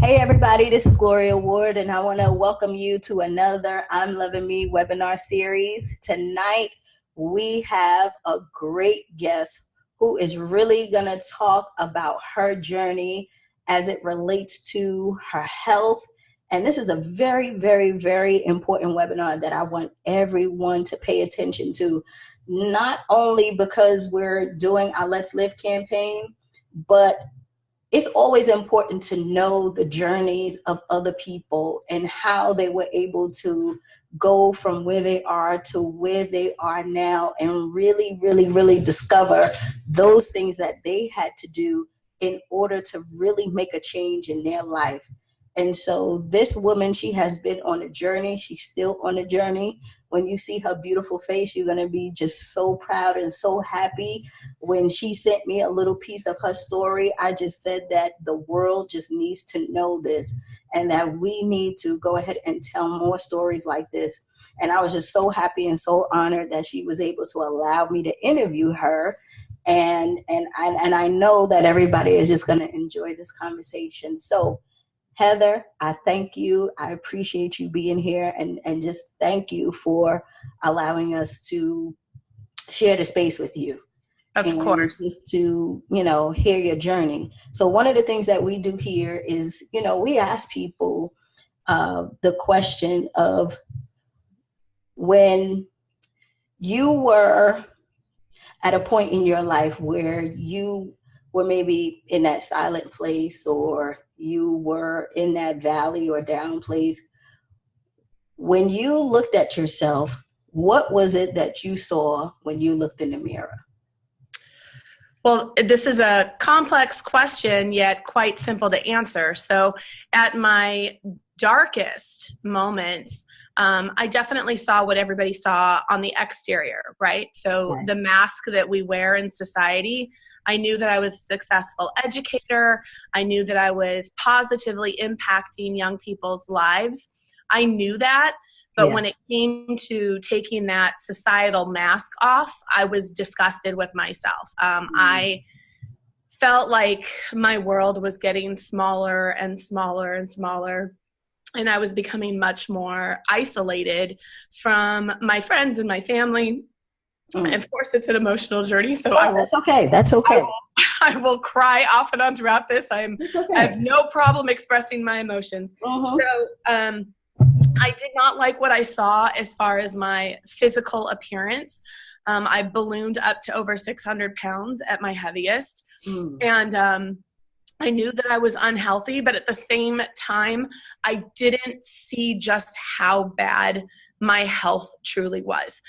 Hey everybody, this is Gloria Ward, and I want to welcome you to another I'm Loving Me webinar series. Tonight, we have a great guest who is really going to talk about her journey as it relates to her health. And this is a very, very, very important webinar that I want everyone to pay attention to, not only because we're doing our Let's Live campaign, but it's always important to know the journeys of other people and how they were able to go from where they are to where they are now, and really, really, really discover those things that they had to do in order to really make a change in their life. And so this woman, she has been on a journey. She's still on a journey. When you see her beautiful face, you're going to be just so proud and so happy. When she sent me a little piece of her story, I just said that the world just needs to know this, and that we need to go ahead and tell more stories like this. And I was just so happy and so honored that she was able to allow me to interview her. And I know that everybody is just going to enjoy this conversation. So Heather, I thank you. I appreciate you being here, and just thank you for allowing us to share the space with you. Of And course. just to, hear your journey. So one of the things that we do here is, we ask people the question of, when you were at a point in your life where you were maybe in that silent place, or you were in that valley or down place, when you looked at yourself, what was it that you saw when you looked in the mirror? Well, this is a complex question, yet quite simple to answer. So at my darkest moments, I definitely saw what everybody saw on the exterior, right? So Right. the mask that we wear in society, I knew that I was a successful educator. I knew that I was positively impacting young people's lives. I knew that. But Yeah. when it came to taking that societal mask off, I was disgusted with myself. I felt like my world was getting smaller and smaller and smaller, and I was becoming much more isolated from my friends and my family. And Mm. of course, it's an emotional journey, so Oh, that's okay. That's okay. I will cry off and on throughout this. I It's have okay. no problem expressing my emotions. Uh-huh. So I did not like what I saw as far as my physical appearance. I ballooned up to over 600 pounds at my heaviest. Mm. And I knew that I was unhealthy, but at the same time, I didn't see just how bad my health truly was.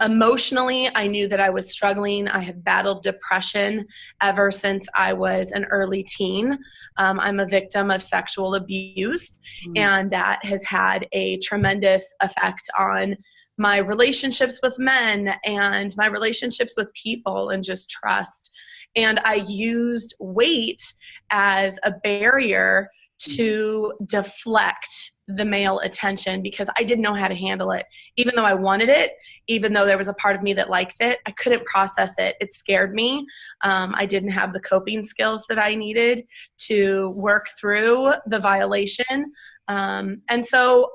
Emotionally, I knew that I was struggling. I have battled depression ever since I was an early teen. I'm a victim of sexual abuse, Mm. and that has had a tremendous effect on my relationships with men and my relationships with people and just trust. And I used weight as a barrier to deflect the male attention because I didn't know how to handle it. Even though I wanted it, even though there was a part of me that liked it, I couldn't process it. It scared me. I didn't have the coping skills that I needed to work through the violation. And so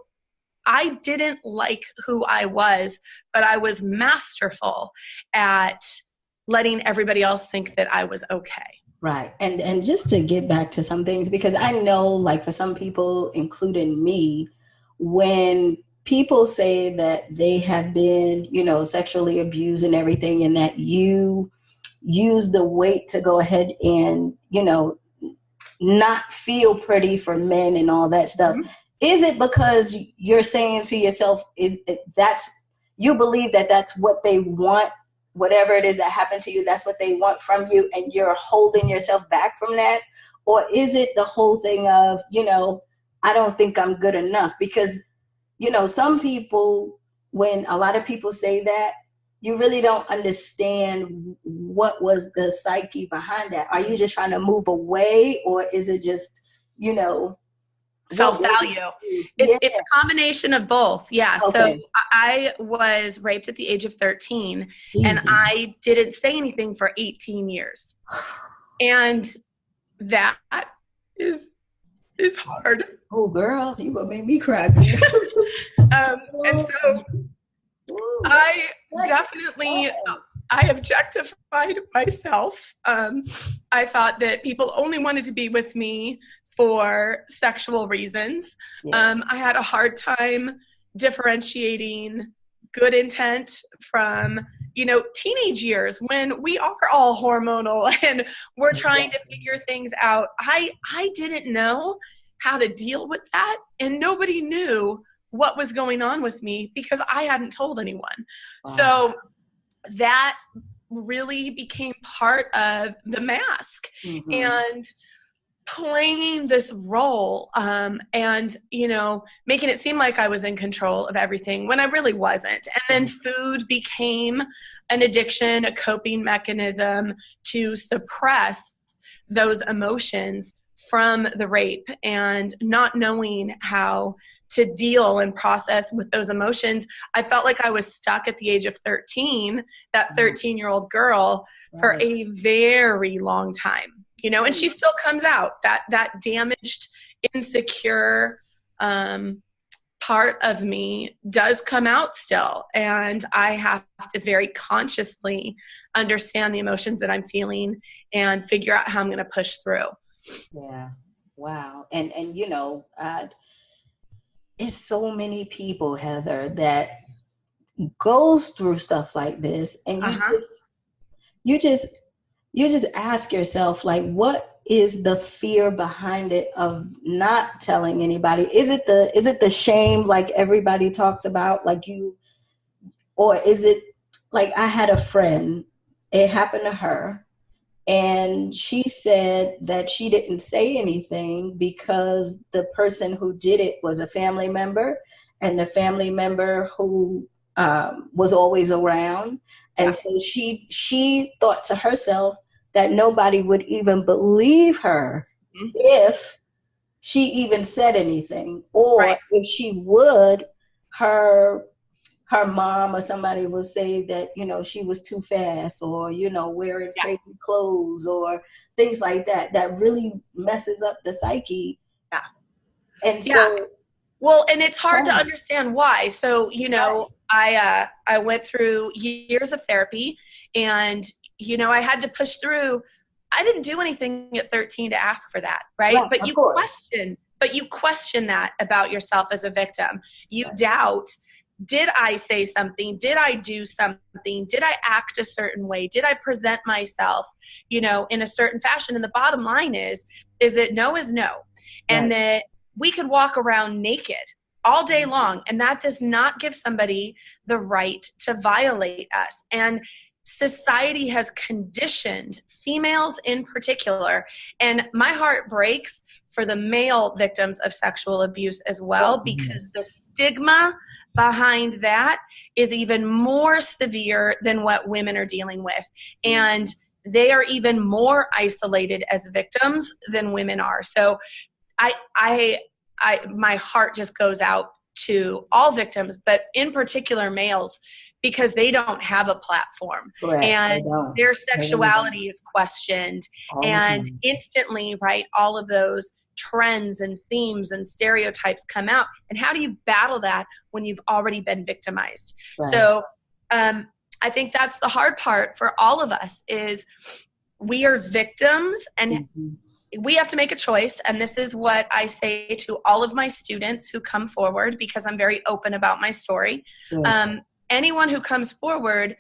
I didn't like who I was, but I was masterful at letting everybody else think that I was okay. Right. And just to get back to some things, because I know, like, for some people, including me, when people say that they have been, sexually abused and everything, and that you use the weight to go ahead and, not feel pretty for men and all that stuff. Mm-hmm. Is it because you're saying to yourself, that's, you believe that that's what they want, whatever it is that happened to you, that's what they want from you, and you're holding yourself back from that? Or is it the whole thing of, I don't think I'm good enough? Because, some people, when a lot of people say that, you really don't understand what was the psyche behind that. Are you just trying to move away, or is it just, what was it? Self-value. Yeah. It's a combination of both. Yeah. So Okay. I was raped at the age of 13, and I Jesus. didn't say anything for 18 years. And that is is hard. Oh, girl, you gonna make me cry. And so I definitely, I objectified myself. I thought that people only wanted to be with me for sexual reasons. Yeah. I had a hard time differentiating good intent from, teenage years when we are all hormonal and we're trying to figure things out. I didn't know how to deal with that, and nobody knew what was going on with me because I hadn't told anyone. Wow. So that really became part of the mask, and playing this role, and making it seem like I was in control of everything when I really wasn't. And then food became an addiction, a coping mechanism to suppress those emotions from the rape, and not knowing how to deal and process with those emotions. I felt like I was stuck at the age of 13, that 13-year-old girl, for a very long time, and she still comes out. That damaged, insecure part of me does come out still. And I have to very consciously understand the emotions that I'm feeling and figure out how I'm going to push through. Yeah. Wow. And it's so many people, Heather, that goes through stuff like this, and you just ask yourself, like, what is the fear behind it of not telling anybody? Is it the shame, like everybody talks about, or is it like, I had a friend, it happened to her, and she said that she didn't say anything because the person who did it was a family member, and the family member who was always around. And so she thought to herself that nobody would even believe her if she even said anything, or if she would, her mom or somebody will say that, she was too fast, or, wearing crazy clothes or things like that, that really messes up the psyche. Yeah. And so, well, and it's hard to understand why. So, I went through years of therapy, and, I had to push through. I didn't do anything at 13 to ask for that. Right. But you question that about yourself as a victim. You doubt, did I say something? Did I do something? Did I act a certain way? Did I present myself, in a certain fashion? And the bottom line is that no is no. And that we could walk around naked all day long, and that does not give somebody the right to violate us. And society has conditioned females in particular, and my heart breaks for the male victims of sexual abuse as well, because the stigma behind that is even more severe than what women are dealing with. And they are even more isolated as victims than women are. So my heart just goes out to all victims, but in particular males, because they don't have a platform. Correct. And their sexuality is questioned, and instantly, all of those trends and themes and stereotypes come out. And how do you battle that when you've already been victimized? So I think that's the hard part for all of us, is we are victims, and we have to make a choice. And this is what I say to all of my students who come forward, because I'm very open about my story. Anyone who comes forward,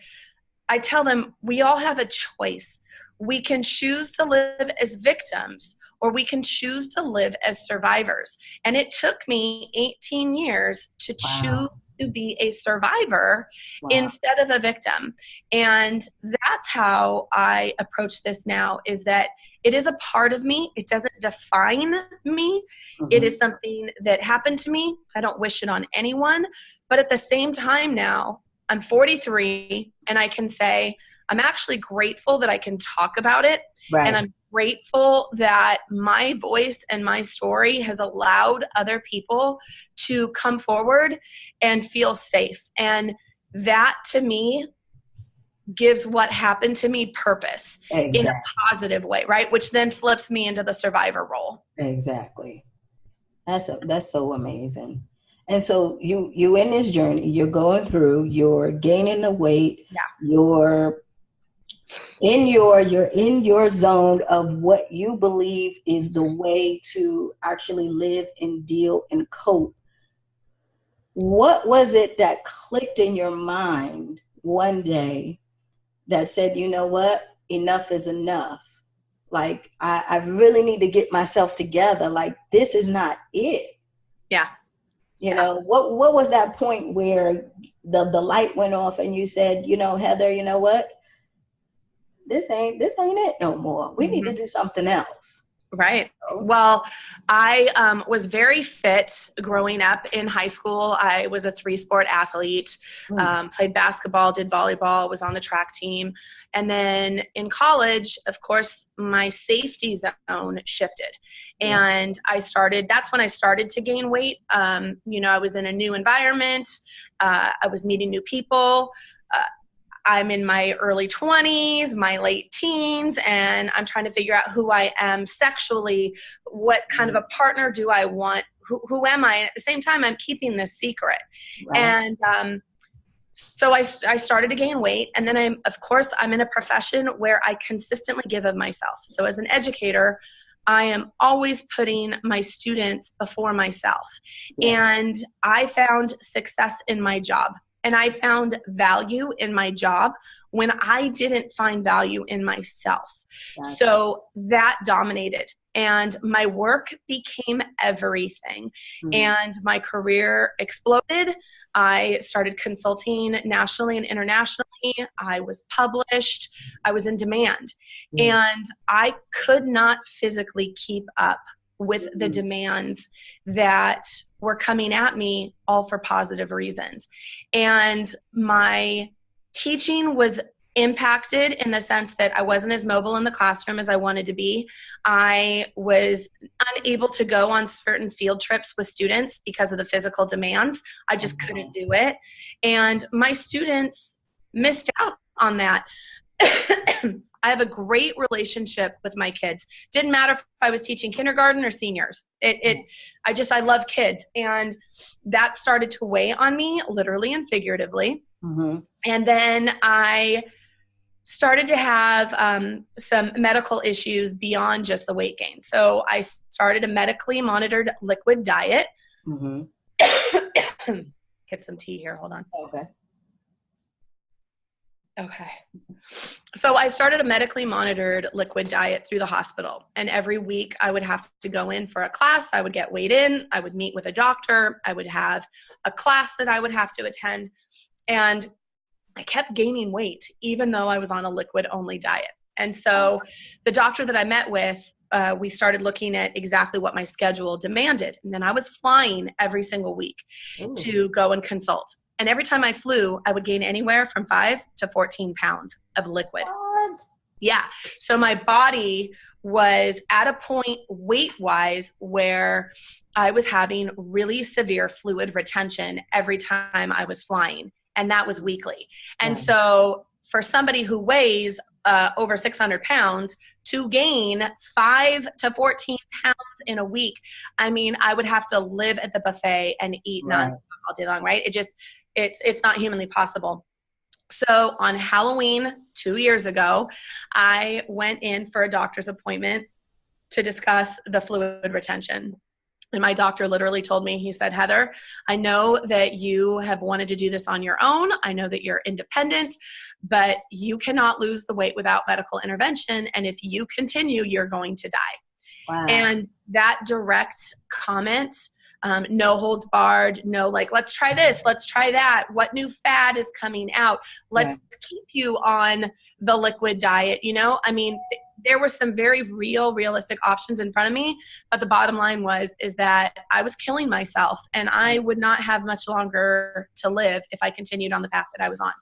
I tell them, we all have a choice. We can choose to live as victims, or we can choose to live as survivors. And it took me 18 years to choose to be a survivor instead of a victim. And that's how I approach this now, is that it is a part of me. It doesn't define me. It is something that happened to me. I don't wish it on anyone. But at the same time now, I'm 43, and I can say, I'm actually grateful that I can talk about it. And I'm grateful that my voice and my story has allowed other people to come forward and feel safe. And that, to me, gives what happened to me purpose in a positive way, right? Which then flips me into the survivor role. Exactly. That's so amazing. And so you in this journey, you're going through, you're gaining the weight, Yeah. you're you're in your zone of what you believe is the way to actually live and deal and cope. What was it that clicked in your mind one day that said, you know what, enough is enough? Like, I really need to get myself together. Like, this is not it. Yeah. You know, what was that point where the light went off and you said, you know, Heather, you know what? This ain't it no more. We need to do something else. Right. So, Well, I was very fit growing up in high school. I was a 3-sport athlete, played basketball, did volleyball, was on the track team. And then in college, of course, my safety zone shifted. And that's when I started to gain weight. You know, I was in a new environment. I was meeting new people. I'm in my early 20s, my late teens, and I'm trying to figure out who I am sexually. What kind of a partner do I want? Who am I? And at the same time, I'm keeping this secret. right. And so I started to gain weight. And then I'm in a profession where I consistently give of myself. So as an educator, I am always putting my students before myself. And I found success in my job. And I found value in my job when I didn't find value in myself. Gotcha. So that dominated. And my work became everything. And my career exploded. I started consulting nationally and internationally. I was published. I was in demand. And I could not physically keep up with the demands that were coming at me, all for positive reasons. And my teaching was impacted in the sense that I wasn't as mobile in the classroom as I wanted to be. I was unable to go on certain field trips with students because of the physical demands. I just couldn't do it. And my students missed out on that. I have a great relationship with my kids. Didn't matter if I was teaching kindergarten or seniors. I love kids. And that started to weigh on me, literally and figuratively. And then I started to have some medical issues beyond just the weight gain. So I started a medically monitored liquid diet. Get some tea here. Hold on. Okay. So I started a medically monitored liquid diet through the hospital. And every week I would have to go in for a class. I would get weighed in. I would meet with a doctor. I would have a class that I would have to attend. And I kept gaining weight, even though I was on a liquid only diet. And so the doctor that I met with, we started looking at exactly what my schedule demanded. And then I was flying every single week to go and consult. And every time I flew, I would gain anywhere from 5 to 14 pounds of liquid. What? Yeah. So my body was at a point weight-wise where I was having really severe fluid retention every time I was flying. And that was weekly. And so for somebody who weighs over 600 pounds to gain 5 to 14 pounds in a week, I mean, I would have to live at the buffet and eat nonstop all day long, right? It's not humanly possible. So on Halloween 2 years ago, I went in for a doctor's appointment to discuss the fluid retention. And my doctor literally told me, he said, Heather, I know that you have wanted to do this on your own. I know that you're independent, but you cannot lose the weight without medical intervention. And if you continue, you're going to die. Wow. And that direct comment, no holds barred, no like, let's try this, let's try that. What new fad is coming out? Let's keep you on the liquid diet. You know, I mean, there were some very realistic options in front of me, but the bottom line is that I was killing myself and I would not have much longer to live if I continued on the path that I was on.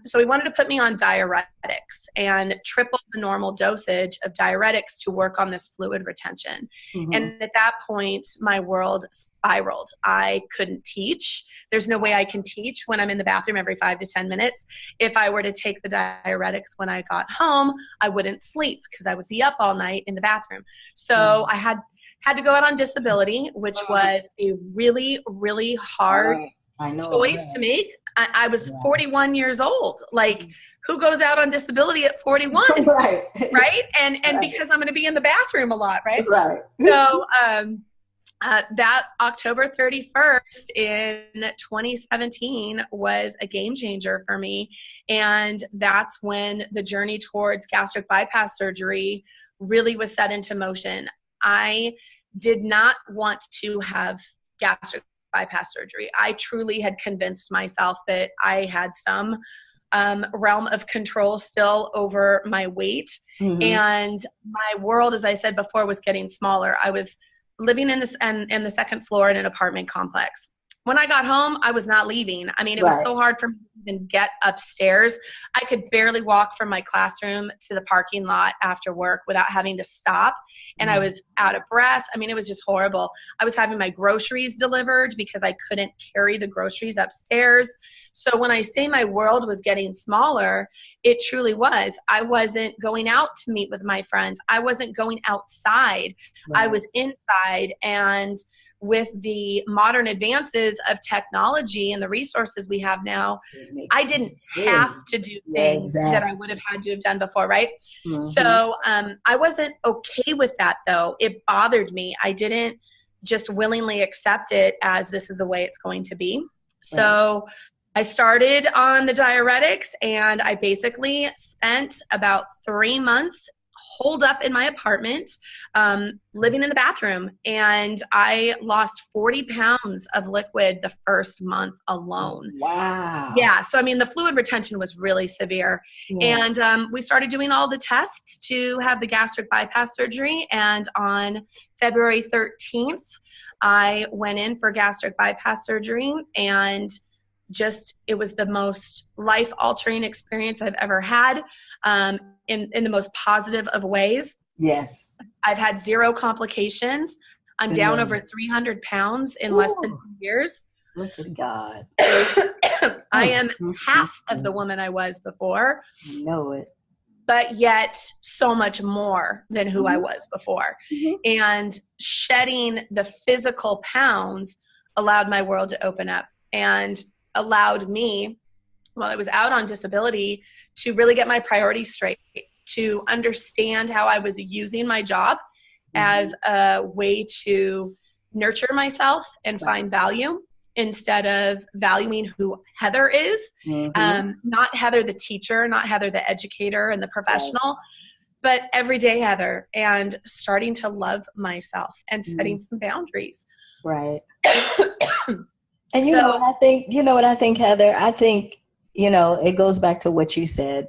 So he wanted to put me on diuretics and triple the normal dosage of diuretics to work on this fluid retention. And at that point, my world spiraled. I couldn't teach. There's no way I can teach when I'm in the bathroom every 5 to 10 minutes. If I were to take the diuretics when I got home, I wouldn't sleep because I would be up all night in the bathroom. So I had had to go out on disability, which was a really, really hard I know it choice to was. make. I was Yeah. 41 years old. Like, who goes out on disability at 41? Right. Right. And Right. because I'm going to be in the bathroom a lot. Right. Right. So, that October 31st in 2017 was a game changer for me. And that's when the journey towards gastric bypass surgery really was set into motion. I did not want to have gastric bypass surgery. I truly had convinced myself that I had some realm of control still over my weight. Mm-hmm. And my world, as I said before, was getting smaller. I was living in the second floor in an apartment complex. When I got home, I was not leaving. I mean, it was so hard for me to even get upstairs. I could barely walk from my classroom to the parking lot after work without having to stop. And I was out of breath. I mean, it was just horrible. I was having my groceries delivered because I couldn't carry the groceries upstairs. So when I say my world was getting smaller, it truly was. I wasn't going out to meet with my friends. I wasn't going outside. I was inside. And with the modern advances of technology and the resources we have now, I didn't have to do things that I would have had to have done before, right? Mm-hmm. So I wasn't okay with that, though. It bothered me. I didn't just willingly accept it as this is the way it's going to be. So I started on the diuretics, and I basically spent about 3 months holed up in my apartment, living in the bathroom. And I lost 40 pounds of liquid the first month alone. Wow. Yeah. So, I mean, the fluid retention was really severe. Yeah. And we started doing all the tests to have the gastric bypass surgery. And on February 13th, I went in for gastric bypass surgery, and it was the most life-altering experience I've ever had, in the most positive of ways. Yes. I've had 0 complications. I'm down over 300 pounds in less than 2 years. Look at God. I am half of the woman I was before. I know it. But yet so much more than who I was before. Mm-hmm. And shedding the physical pounds allowed my world to open up, and allowed me, while I was out on disability, to really get my priorities straight, to understand how I was using my job as a way to nurture myself and find value, instead of valuing who Heather is. Not Heather the teacher, not Heather the educator and the professional, but everyday Heather, and starting to love myself and setting some boundaries. Right. And you know what I think, Heather? I think, it goes back to what you said.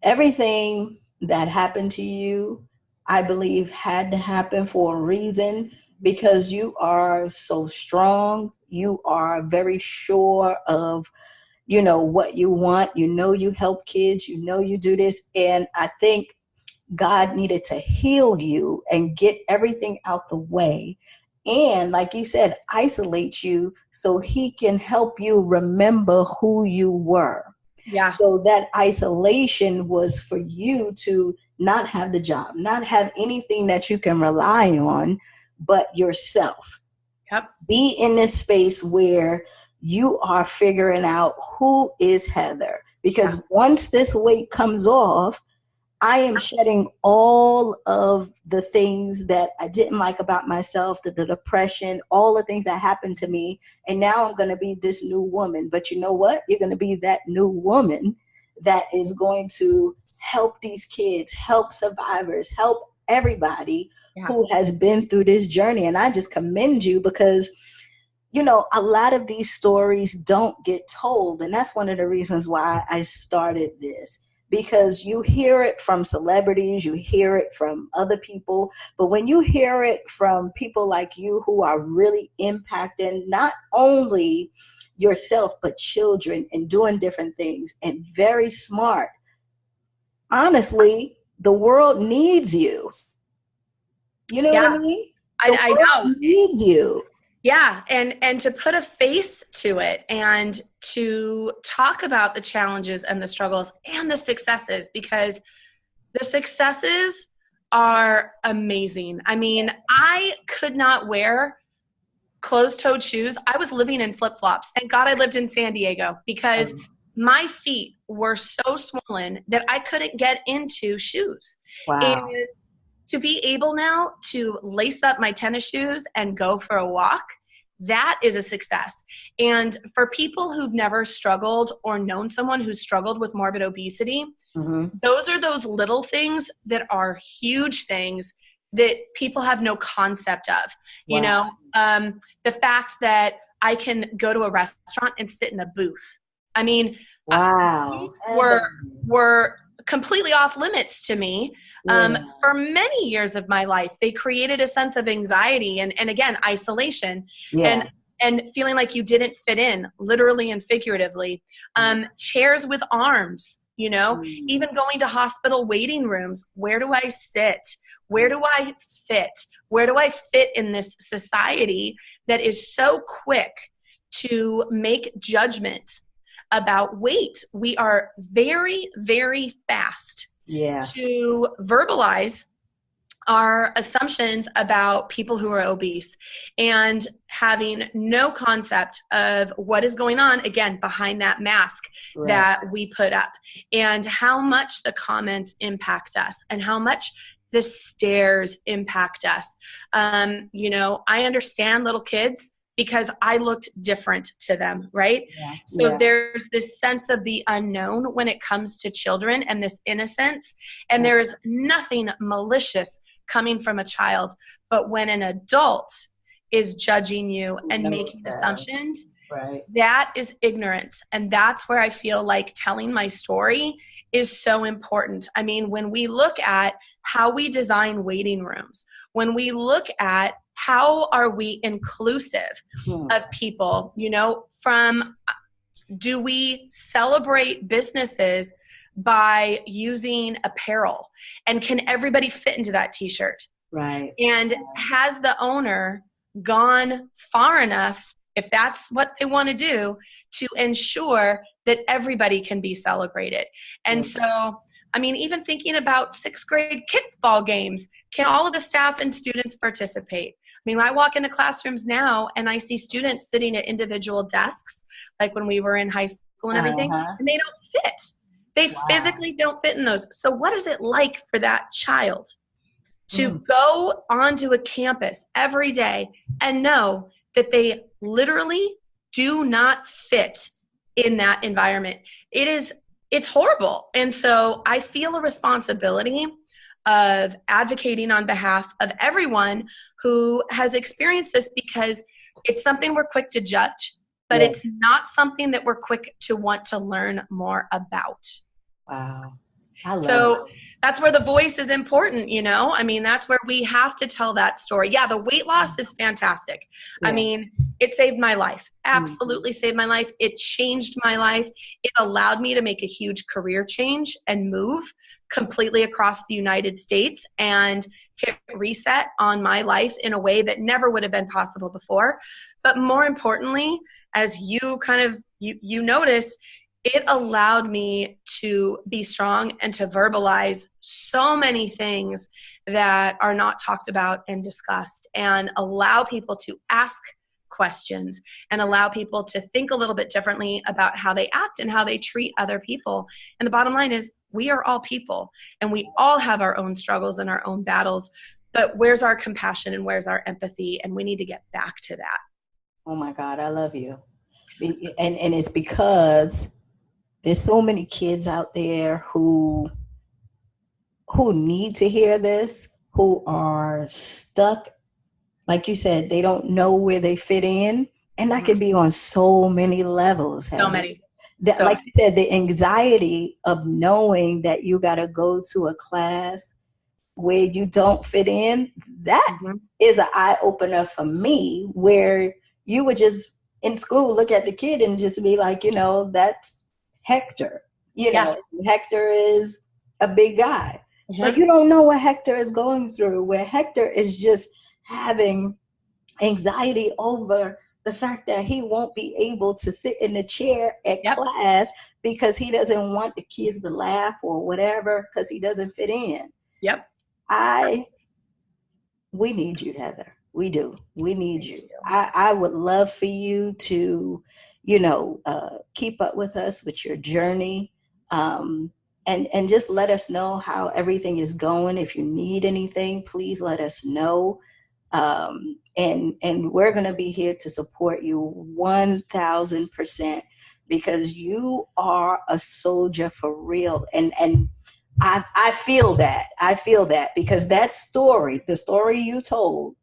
Everything that happened to you, I believe, had to happen for a reason, because you are so strong. You are very sure of, what you want. You help kids. You do this. And I think God needed to heal you and get everything out the way. And like you said, isolate you so he can help you remember who you were. Yeah. So that isolation was for you to not have the job, not have anything that you can rely on but yourself. Yep. Be in this space where you are figuring out who is Heather. Because once this weight comes off, I am shedding all of the things that I didn't like about myself, the depression, all the things that happened to me. And now I'm going to be this new woman. But you know what? You're going to be that new woman that is going to help these kids, help survivors, help everybody who has been through this journey. And I just commend you, because, a lot of these stories don't get told. And that's one of the reasons why I started this. Because you hear it from celebrities, you hear it from other people, but when you hear it from people like you who are really impacting not only yourself, but children, and doing different things, and very smart, honestly, the world needs you. You know what I mean? I know. Needs you. Yeah. And to put a face to it, and to talk about the challenges and the struggles and the successes, because the successes are amazing. I mean, I could not wear closed-toed shoes. I was living in flip-flops. Thank God I lived in San Diego, because my feet were so swollen that I couldn't get into shoes. And Wow. to be able now to lace up my tennis shoes and go for a walk, that is a success. And for people who've never struggled or known someone who's struggled with morbid obesity, those are those little things that are huge things that people have no concept of. You know, the fact that I can go to a restaurant and sit in a booth. I mean, were completely off limits to me. For many years of my life, they created a sense of anxiety and again, isolation and feeling like you didn't fit in, literally and figuratively. Chairs with arms, you know, even going to hospital waiting rooms. Where do I sit? Where do I fit? Where do I fit in this society that is so quick to make judgments about weight? We are very, very fast to verbalize our assumptions about people who are obese and having no concept of what is going on, again, behind that mask that we put up, and how much the comments impact us and how much the stares impact us. You know, I understand little kids because I looked different to them, right? So there's this sense of the unknown when it comes to children and this innocence, and there is nothing malicious coming from a child. But when an adult is judging you and making assumptions, that is ignorance. And that's where I feel like telling my story is so important. I mean, when we look at how we design waiting rooms, when we look at how are we inclusive of people, you know, do we celebrate businesses by using apparel, and can everybody fit into that t-shirt? And has the owner gone far enough, if that's what they want to do, to ensure that everybody can be celebrated? And so, I mean, even thinking about 6th grade kickball games, can all of the staff and students participate? I mean, I walk into classrooms now and I see students sitting at individual desks, like when we were in high school and everything, and they don't fit. They physically don't fit in those. So what is it like for that child to go onto a campus every day and know that they literally do not fit in that environment? It's horrible. And so I feel a responsibility of advocating on behalf of everyone who has experienced this, because it's something we're quick to judge, but it's not something that we're quick to want to learn more about. Wow. I love So it. that's where the voice is important, you know? I mean, that's where we have to tell that story. Yeah, the weight loss is fantastic. I mean, it saved my life. Absolutely saved my life. It changed my life. It allowed me to make a huge career change and move completely across the United States and hit reset on my life in a way that never would have been possible before. But more importantly, as you kind of, you noticed, it allowed me to be strong and to verbalize so many things that are not talked about and discussed, and allow people to ask questions and allow people to think a little bit differently about how they act and how they treat other people. And the bottom line is, we are all people and we all have our own struggles and our own battles, but where's our compassion and where's our empathy? And we need to get back to that. Oh my God, I love you. And it's because there's so many kids out there who need to hear this, who are stuck. Like you said, they don't know where they fit in. And that can be on so many levels. So many. Like you said, the anxiety of knowing that you got to go to a class where you don't fit in, that is an eye opener for me, where you would just in school look at the kid and just be like, you know, that's Hector. You know, Hector is a big guy. But you don't know what Hector is going through, where Hector is just having anxiety over the fact that he won't be able to sit in the chair at class because he doesn't want the kids to laugh or whatever, because he doesn't fit in. we need you, Heather. We do. We need Thank you. you. I would love for you to, keep up with us with your journey. And just let us know how everything is going. If you need anything, please let us know. And we're going to be here to support you 1000%, because you are a soldier for real. And I feel that. I feel that, because that story, the story you told,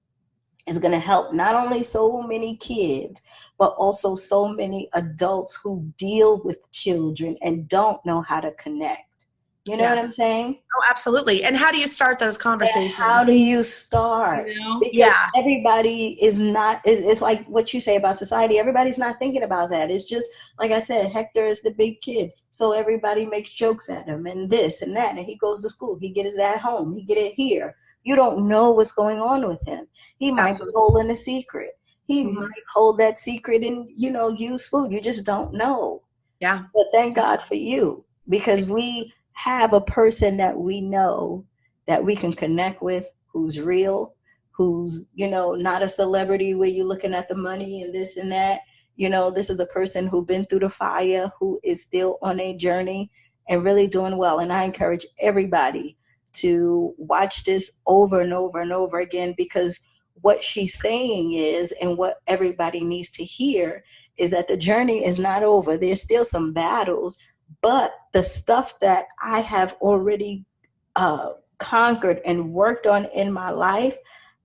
is going to help not only so many kids, but also so many adults who deal with children and don't know how to connect. You know Yeah. what I'm saying? Oh, absolutely. And how do you start those And how conversations? do you start? You know? Because Yeah. everybody is not, it's like what you say about society. Everybody's not thinking about that. It's just, like I said, Hector is the big kid. So everybody makes jokes at him and this and that. And he goes to school. He gets it at home. He get it here. You don't know what's going on with him. He might be Absolutely. holding a secret. He might Hmm. hold that secret and, use food. You just don't know. Yeah. But thank God for you, because we have a person that we know that we can connect with, who's real, who's, not a celebrity where you're looking at the money and this and that. This is a person who's been through the fire, who is still on a journey and really doing well. And I encourage everybody to watch this over and over and over again, because what she's saying is, and what everybody needs to hear, is that the journey is not over. There's still some battles, but the stuff that I have already conquered and worked on in my life,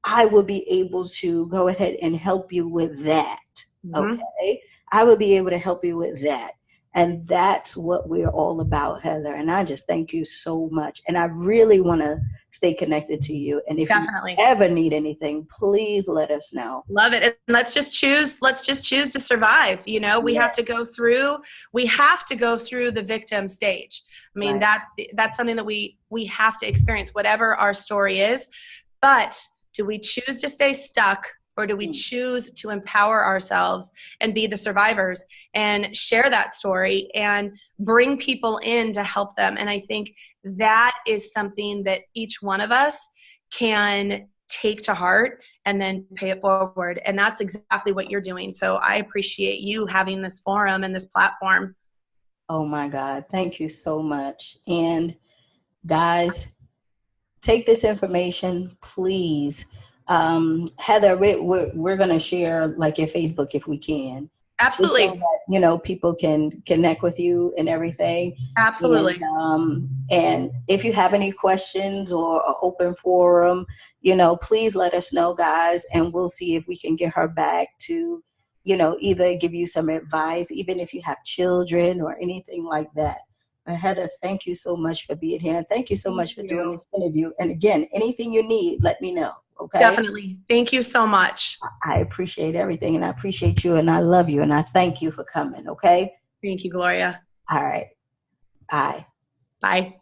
I will be able to go ahead and help you with that. Hmm. Okay? I will be able to help you with that. And that's what we're all about, Heather. And I just thank you so much. And I really want to stay connected to you. And if you Definitely. ever need anything, please let us know. Love it. And let's just choose to survive. We Yeah, have to go through, the victim stage. I mean, right. that's something that we have to experience, whatever our story is. But do we choose to stay stuck, or do we Mm. choose to empower ourselves and be the survivors and share that story and bring people in to help them? And I think that is something that each one of us can take to heart and then pay it forward. And that's exactly what you're doing. So I appreciate you having this forum and this platform. Oh my God. Thank you so much. And guys, take this information, please. Heather, we're going to share like your Facebook if we can, just so Absolutely. that, people can connect with you and everything. Absolutely. And if you have any questions or an open forum, please let us know, guys, and we'll see if we can get her back to, either give you some advice, even if you have children or anything like that. But Heather, thank you so much for being here. And thank you so Thank much for doing you. this interview. And again, anything you need, let me know. Okay. Definitely. Thank you so much. I appreciate everything, and I appreciate you, and I love you, and I thank you for coming. Okay. Thank you, Gloria. All right. Bye. Bye.